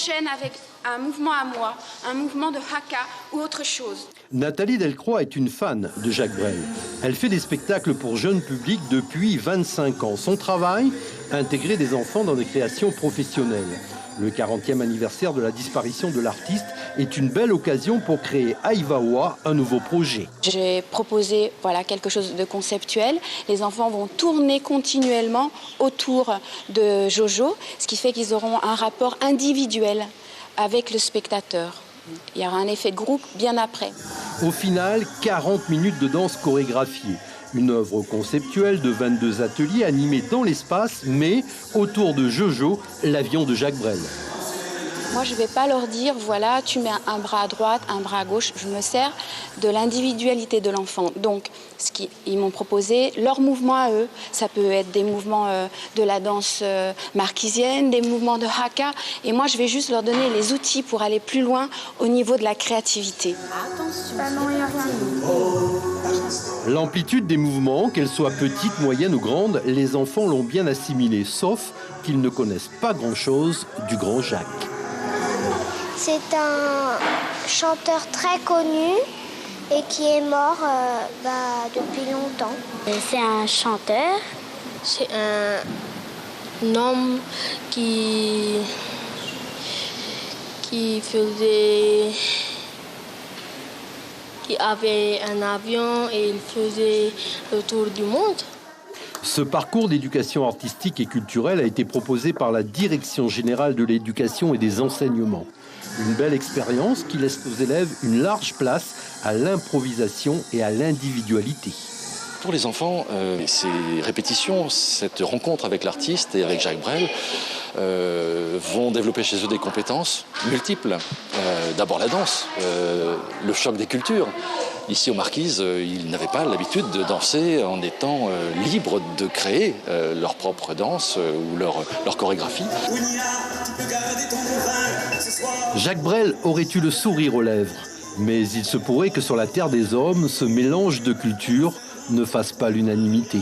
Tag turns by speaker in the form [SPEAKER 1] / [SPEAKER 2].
[SPEAKER 1] enchaîne avec un mouvement à moi, un mouvement de haka ou autre chose.
[SPEAKER 2] Nathalie Delcroix est une fan de Jacques Brel. Elle fait des spectacles pour jeunes publics depuis 25 ans. Son travail, intégrer des enfants dans des créations professionnelles. Le 40e anniversaire de la disparition de l'artiste est une belle occasion pour créer Aïvaoua, un nouveau projet.
[SPEAKER 1] J'ai proposé quelque chose de conceptuel. Les enfants vont tourner continuellement autour de Jojo, ce qui fait qu'ils auront un rapport individuel avec le spectateur. Il y aura un effet de groupe bien après.
[SPEAKER 2] Au final, 40 minutes de danse chorégraphiée. Une œuvre conceptuelle de 22 ateliers animés dans l'espace, mais autour de Jojo, l'avion de Jacques Brel.
[SPEAKER 1] Moi, je ne vais pas leur dire, voilà, tu mets un bras à droite, un bras à gauche. Je me sers de l'individualité de l'enfant. Donc, ils m'ont proposé leurs mouvements à eux. Ça peut être des mouvements de la danse marquisienne, des mouvements de haka. Et moi, je vais juste leur donner les outils pour aller plus loin au niveau de la créativité.
[SPEAKER 2] L'amplitude des mouvements, qu'elles soient petites, moyennes ou grandes, les enfants l'ont bien assimilée, sauf qu'ils ne connaissent pas grand-chose du grand Jacques.
[SPEAKER 3] C'est un chanteur très connu et qui est mort depuis longtemps.
[SPEAKER 4] C'est un chanteur.
[SPEAKER 5] C'est un homme qui avait un avion et il faisait le tour du monde.
[SPEAKER 2] Ce parcours d'éducation artistique et culturelle a été proposé par la Direction générale de l'éducation et des enseignements. Une belle expérience qui laisse aux élèves une large place à l'improvisation et à l'individualité.
[SPEAKER 6] Pour les enfants, ces répétitions, cette rencontre avec l'artiste et avec Jacques Brel vont développer chez eux des compétences multiples. D'abord la danse, le choc des cultures. Ici aux Marquises, ils n'avaient pas l'habitude de danser en étant libres de créer leur propre danse ou leur chorégraphie.
[SPEAKER 2] Jacques Brel aurait eu le sourire aux lèvres, mais il se pourrait que sur la terre des hommes, ce mélange de cultures ne fasse pas l'unanimité.